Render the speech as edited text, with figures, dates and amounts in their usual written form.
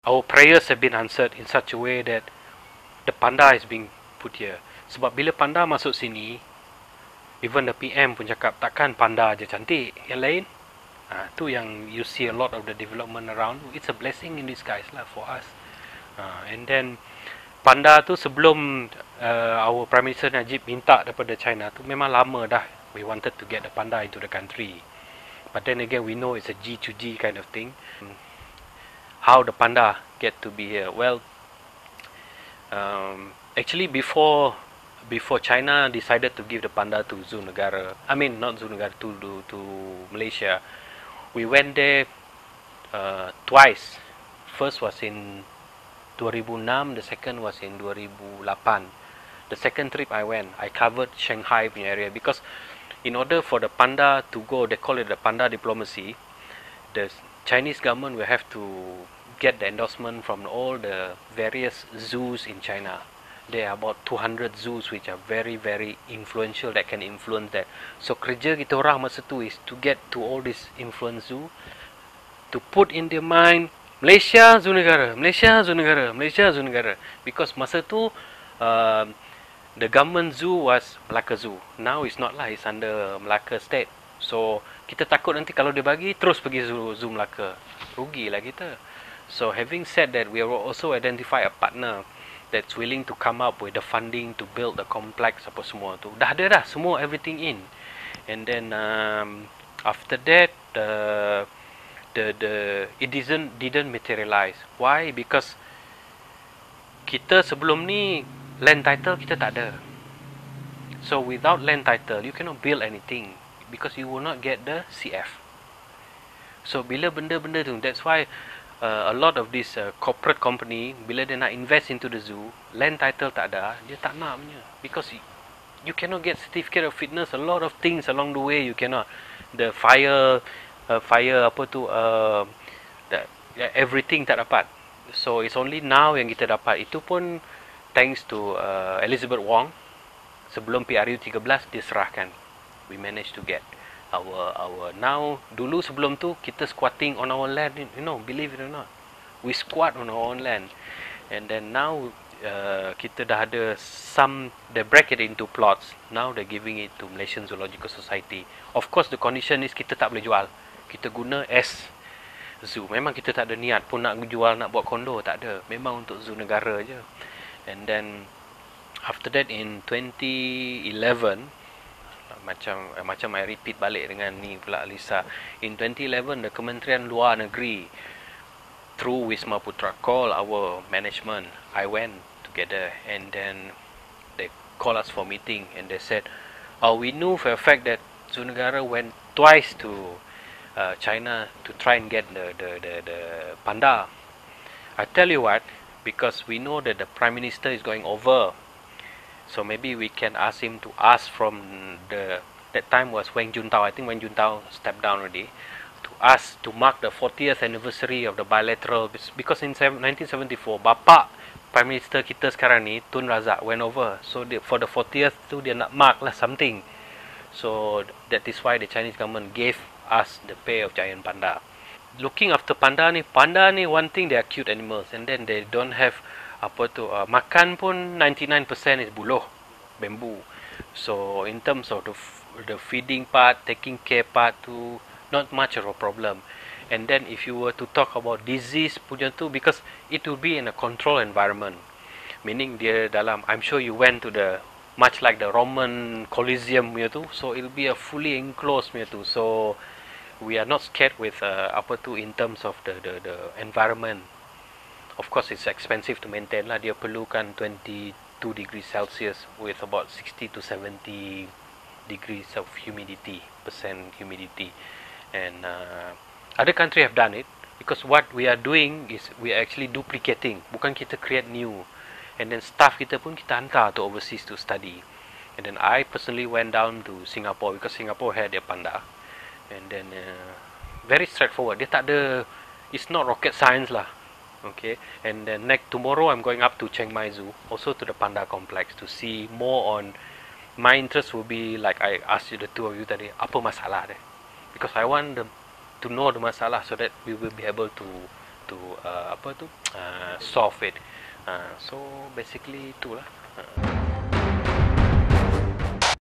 our prayers have been answered in such a way that the panda is being put here. Sebab bila panda masuk sini, even the PM pun cakap takkan panda je cantik, yang lain. Tu yang you see a lot of the development around. It's a blessing in disguise lah for us. And then panda tu sebelum our Prime Minister Najib minta daripada China tu memang lama dah. We wanted to get the panda into the country. But then again we know it's a G to G kind of thing. How the panda get to be here? Well, actually before China decided to give the panda to Zoo Negara, I mean not Zoo Negara, to Malaysia, we went there twice. First was in 2006, the second was in 2008. The second trip I went, I covered Shanghai area because in order for the panda to go, they call it the panda diplomacy, the Chinese government will have to get the endorsement from all the various zoos in China. There are about 200 zoos which are very very influential that can influence that. So kerja kita orang masa tu is to get to all this influence zoo, to put in their mind Malaysia Zoo Negara, Malaysia Zoo Negara, Malaysia Zoo Negara. Because masa tu the government zoo was Melaka Zoo. Now it's not lah, it's under Melaka State. So kita takut nanti kalau dia bagi terus pergi zoo Melaka, rugilah kita. So having said that, we will also identify a partner that's willing to come up with the funding to build the complex apa semua tu. Dah ada dah semua, everything in. And then after that it didn't materialize. Why? Because kita sebelum ni land title kita tak ada. So without land title you cannot build anything because you will not get the CF. So bila benda-benda tu, that's why a lot of this corporate company bila dia nak invest into the zoo, land title tak ada, dia tak nak punya, because you cannot get certificate of fitness, a lot of things along the way you cannot, the fire apa tu everything tak dapat. So it's only now yang kita dapat, itu pun thanks to Elizabeth Wong. Sebelum PRU 13 diserahkan, we managed to get our now. Dulu sebelum tu kita squatting on our land, you know, believe it or not, we squat on our own land. And then now kita dah ada some, they break it into plots, now they're giving it to Malaysian Zoological Society. Of course the condition is kita tak boleh jual, kita guna as zoo. Memang kita tak ada niat pun nak jual, nak buat kondo, tak ada, memang untuk Zoo Negara je. And then after that in 2011, macam I repeat balik dengan ni pula Lisa, in 2011 the Kementerian Luar Negeri through Wisma Putra call our management. I went together and then they call us for meeting and they said, we knew for a fact that Zoo Negara went twice to China to try and get the panda. I tell you what, because we know that the Prime Minister is going over, so maybe we can ask him to ask from that time was Wang Juntao. I think Wang Juntao stepped down already, to ask to mark the 40th anniversary of the bilateral, because in 1974 bapa Prime Minister kita sekarang ni Tun Razak went over, so for the 40th tu dia nak mark lah something. So that is why the Chinese government gave us the pair of giant panda. Looking after panda ni one thing, they are cute animals, and then they don't have apa tu, makan pun 99% is buluh, bamboo. So in terms of the feeding part, taking care part tu, not much of a problem. And then if you were to talk about disease punya tu, because it will be in a controlled environment, meaning dia dalam, I'm sure you went to the, much like the Roman Colosseum punya tu, so it will be a fully enclosed punya tu. So we are not scared with apa tu in terms of the environment. Of course it's expensive to maintain lah, dia perlukan 22 degrees Celsius with about 60 to 70 degrees of humidity, and other country have done it, because what we are doing is we are actually duplicating, bukan kita create new. And then staff kita pun kita hantar to overseas to study. And then I personally went down to Singapore, because Singapore had their panda. And then very straightforward, dia tak ada, it's not rocket science lah. Okay, and then tomorrow I'm going up to Chiang Mai Zoo, also to the panda complex, to see more on, my interest will be like I asked you, the two of you tadi, apa masalah dia, because I want them to know the masalah so that we will be able to to solve it. So basically itulah.